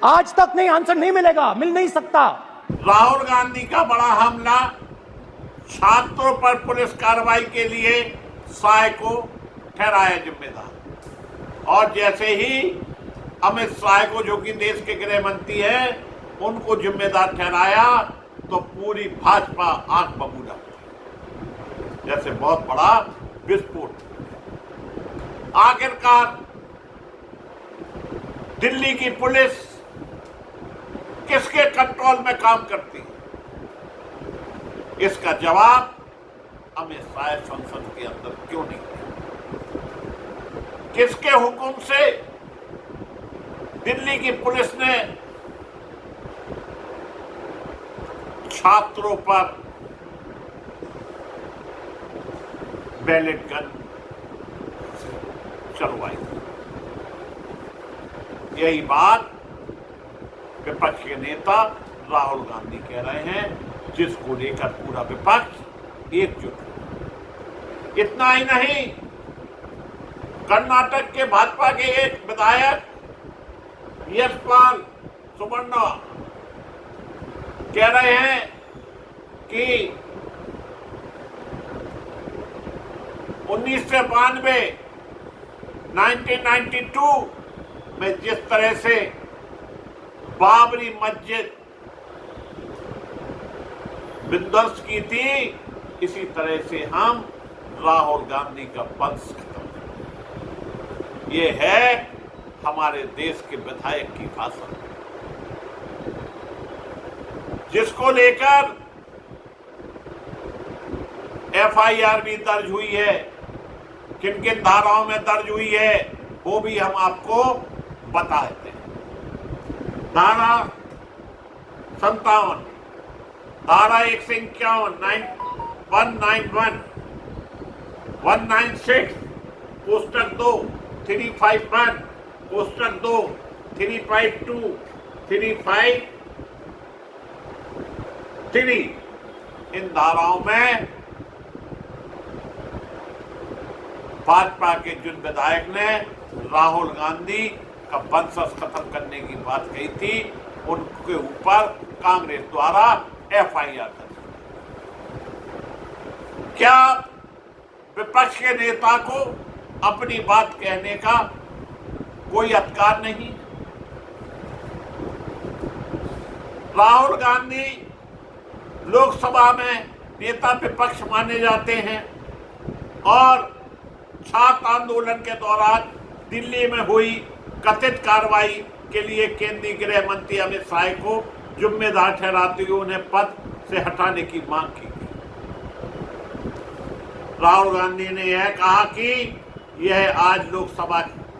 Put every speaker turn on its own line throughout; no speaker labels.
आज तक नहीं, आंसर नहीं मिलेगा, मिल नहीं सकता।
राहुल गांधी का बड़ा हमला, छात्रों पर पुलिस कार्रवाई के लिए शाह को ठहराया जिम्मेदार, और जैसे ही अमित शाह को, जो कि देश के गृह मंत्री हैं, उनको जिम्मेदार ठहराया तो पूरी भाजपा आंख बबूला, जैसे बहुत बड़ा विस्फोट। आखिरकार दिल्ली की पुलिस किसके कंट्रोल में काम करती है, इसका जवाब अमित शाह संसद के अंदर क्यों नहीं दिया? किसके हुक्म से दिल्ली की पुलिस ने छात्रों पर बैलेट गन चलवाई? यही बात विपक्ष के नेता राहुल गांधी कह रहे हैं, जिसको लेकर पूरा विपक्ष एकजुट है। इतना ही नहीं, कर्नाटक के भाजपा के एक विधायक यशपाल सुवर्णा कह रहे हैं कि 1992 में जिस तरह से बाबरी मस्जिद विध्वंस की थी, इसी तरह से हम राहुल गांधी का वंश खत्म करेंगे। ये है हमारे देश के विधायक की भाषा, जिसको लेकर एफआईआर भी दर्ज हुई है। किन किन धाराओं में दर्ज हुई है वो भी हम आपको बता देते हैं। धारा 57, धारा 151, 191, 196, पोस्टर 2, 351, पोस्टर 2, 352, 353, इन धाराओं में भाजपा के जिन विधायक ने राहुल गांधी का वंशज खत्म करने की बात कही थी, उनके ऊपर कांग्रेस द्वारा एफआईआर दर्ज। क्या विपक्ष के नेता को अपनी बात कहने का कोई अधिकार नहीं? राहुल गांधी लोकसभा में नेता विपक्ष माने जाते हैं, और छात्र आंदोलन के दौरान दिल्ली में हुई कथित कार्रवाई के लिए केंद्रीय गृह मंत्री अमित शाह को जिम्मेदार ठहराते हुए उन्हें पद से हटाने की मांग की। राहुल गांधी ने यह कहा कि यह आज लोकसभा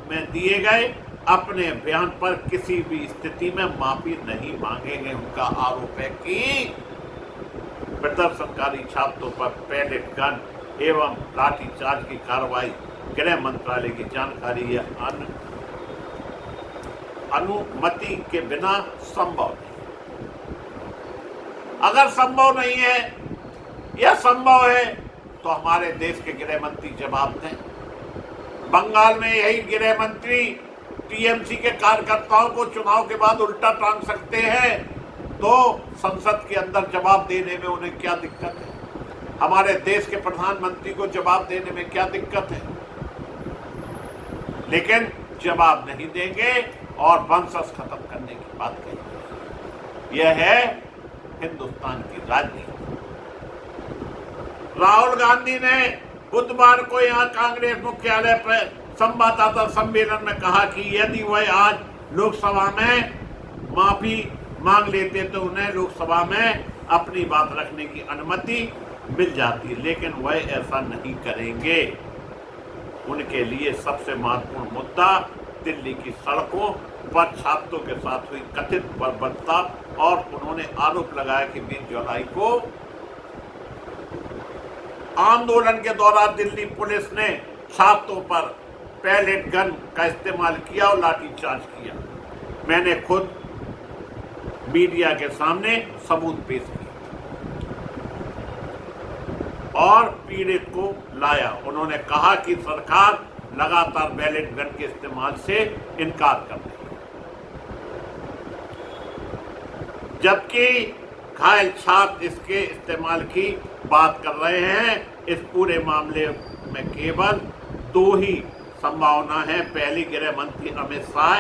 में दिए गए अपने बयान पर किसी भी स्थिति में माफी नहीं मांगेंगे। उनका आरोप है कि प्रदर्शनकारी छात्रों पर पैलेट गन एवं लाठीचार्ज की कार्रवाई गृह मंत्रालय की जानकारी या अनुमति के बिना संभव नहीं। अगर संभव नहीं है या संभव है तो हमारे देश के गृह मंत्री जवाब दें। बंगाल में यही गृह मंत्री टीएमसी के कार्यकर्ताओं को चुनाव के बाद उल्टा टांग सकते हैं, तो संसद के अंदर जवाब देने में उन्हें क्या दिक्कत है? हमारे देश के प्रधानमंत्री को जवाब देने में क्या दिक्कत है? लेकिन जवाब नहीं देंगे और वंशज खत्म करने की बात कहेंगे। यह है हिंदुस्तान की राजनीति। राहुल गांधी ने बुधवार को यहां कांग्रेस मुख्यालय पर संवाददाता सम्मेलन में कहा कि यदि वह आज लोकसभा में माफी मांग लेते तो उन्हें लोकसभा में अपनी बात रखने की अनुमति मिल जाती, लेकिन वह ऐसा नहीं करेंगे। उनके लिए सबसे महत्वपूर्ण मुद्दा दिल्ली की सड़कों पर छात्रों के साथ हुई कथित बर्बरता, और उन्होंने आरोप लगाया कि 20 जुलाई को आंदोलन के दौरान दिल्ली पुलिस ने छात्रों पर पैलेट गन का इस्तेमाल किया और लाठीचार्ज किया। मैंने खुद मीडिया के सामने सबूत पेश किए और पीड़ित को लाया। उन्होंने कहा कि सरकार लगातार बैलेट गन के इस्तेमाल से इनकार कर रही है। जबकि घायल छात्र इसके इस्तेमाल की बात कर रहे हैं। इस पूरे मामले में केवल दो ही संभावना है। पहली, गृह मंत्री अमित शाह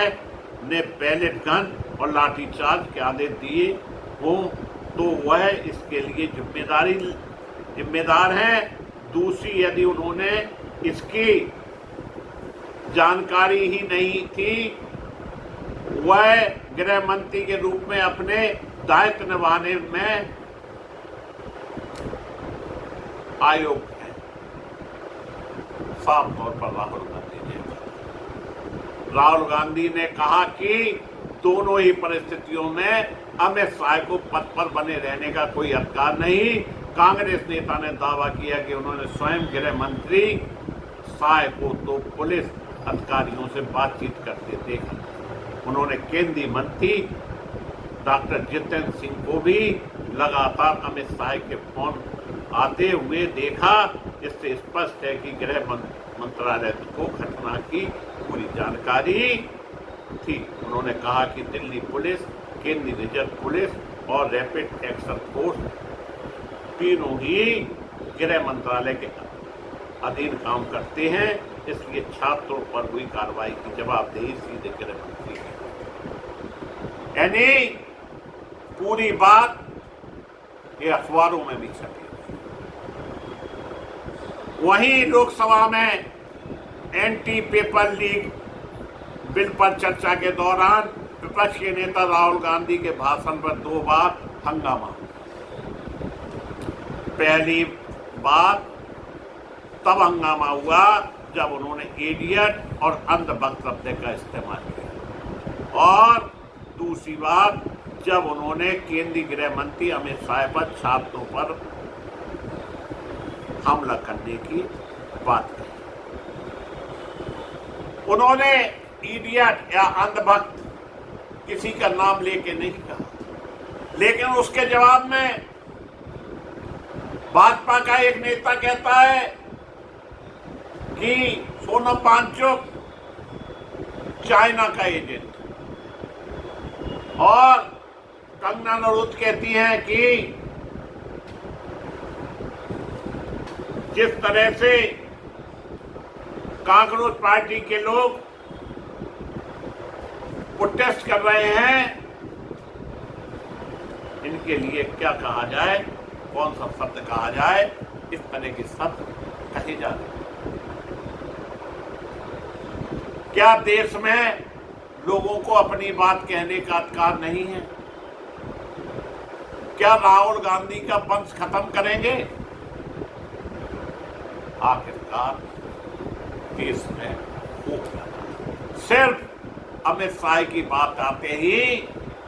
ने बैलेट गन और लाठीचार्ज के आदेश दिए हों तो वह इसके लिए जिम्मेदार हैं। दूसरी, यदि उन्होंने इसकी जानकारी ही नहीं थी, वह गृह मंत्री के रूप में अपने दायित्व निभाने में अयोग्य है। साफ तौर पर राहुल गांधी ने कहा कि दोनों ही परिस्थितियों में अमित शाह को पद पर बने रहने का कोई अधिकार नहीं। कांग्रेस नेता ने दावा किया कि उन्होंने स्वयं गृह मंत्री शाह को तो पुलिस अधिकारियों से बातचीत करते देखा। उन्होंने केंद्रीय मंत्री डॉक्टर जितेंद्र सिंह को भी लगातार अमित शाह के फोन आते हुए देखा। इससे स्पष्ट है कि गृह मंत्रालय को घटना की पूरी जानकारी थी। उन्होंने कहा कि दिल्ली पुलिस, केंद्रीय रिजर्व पुलिस और रैपिड एक्शन फोर्स तीनों ही गृह मंत्रालय के अधीन काम करते हैं, इसलिए छात्रों पर हुई कार्रवाई की जवाबदेही सीधे गृह मंत्री की। यानी पूरी बात ये अखबारों में भी छपी। वहीं लोकसभा में एंटी पेपर लीक बिल पर चर्चा के दौरान विपक्ष के नेता राहुल गांधी के भाषण पर 2 बार हंगामा। पहली बार तब हंगामा हुआ जब उन्होंने इडियट और अंधभक्त शब्द का इस्तेमाल किया, और दूसरी बार जब उन्होंने केंद्रीय गृह मंत्री अमित शाह पर छात्रों पर हमला करने की बात की। उन्होंने इडियट या अंधभक्त किसी का नाम लेके नहीं कहा, लेकिन उसके जवाब में भाजपा का एक नेता कहता है कि सोनम वांगचुक चाइना का एजेंट, और कंगना रनौत कहती हैं कि जिस तरह से कांग्रेस पार्टी के लोग प्रोटेस्ट कर रहे हैं, इनके लिए क्या कहा जाए, कौन सा शब्द कहा जाए, इस तरह के शब्द कहे जा रहे हैं। क्या देश में लोगों को अपनी बात कहने का अधिकार नहीं है? क्या राहुल गांधी का वंश खत्म करेंगे? आखिरकार देश में हो गया। सिर्फ अमित शाह की बात आते ही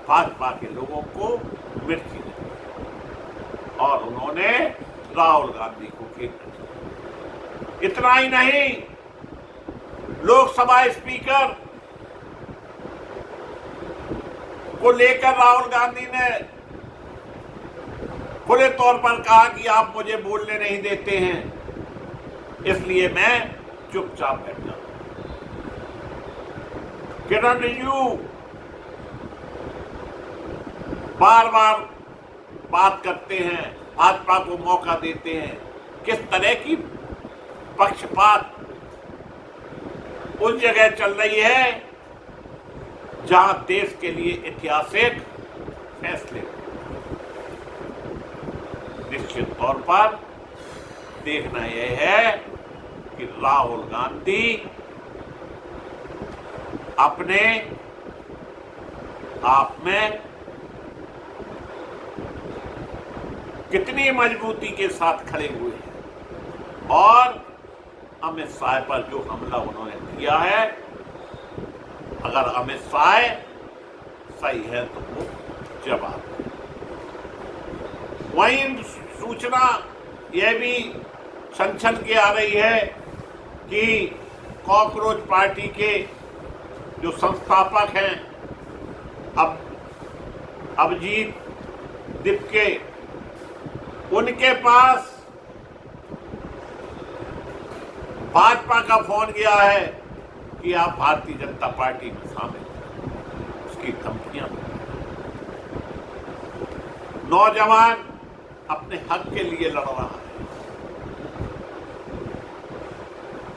भाजपा के लोगों को मिर्ची लगी और उन्होंने राहुल गांधी को घेर लिया। इतना ही नहीं, लोकसभा स्पीकर को लेकर राहुल गांधी ने खुले तौर पर कहा कि आप मुझे बोलने नहीं देते हैं, इसलिए मैं चुपचाप बैठ जाऊं। किरण रिजिजू बार बार बात करते हैं, भाजपा को मौका देते हैं। किस तरह की पक्षपात उस जगह चल रही है जहां देश के लिए ऐतिहासिक फैसले। निश्चित तौर पर देखना यह है कि राहुल गांधी अपने आप में कितनी मजबूती के साथ खड़े हुए हैं, और अमित शाह पर जो हमला उन्होंने किया है, अगर अमित शाह सही है तो वो जवाब। वहीं सूचना यह भी छन के आ रही है कि कॉकरोच पार्टी के जो संस्थापक हैं अभिजीत दिपके, उनके पास भाजपा का फोन गया है कि आप भारतीय जनता पार्टी में शामिल हैं। उसकी धमकियां नौजवान अपने हक के लिए लड़ रहा है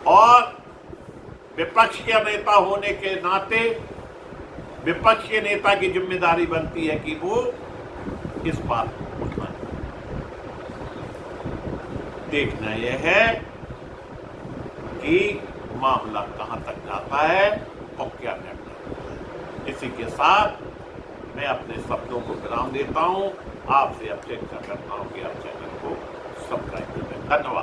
और विपक्ष के नेता होने के नाते विपक्ष के नेता की जिम्मेदारी बनती है कि वो इस बात को उठाए। देखना यह है कि मामला कहां तक जाता है और क्या निर्णय होता है। इसी के साथ मैं अपने शब्दों को विराम देता हूं। आपसे अपेक्षा करता हूं कि आप चैनल को सब्सक्राइब करें। धन्यवाद।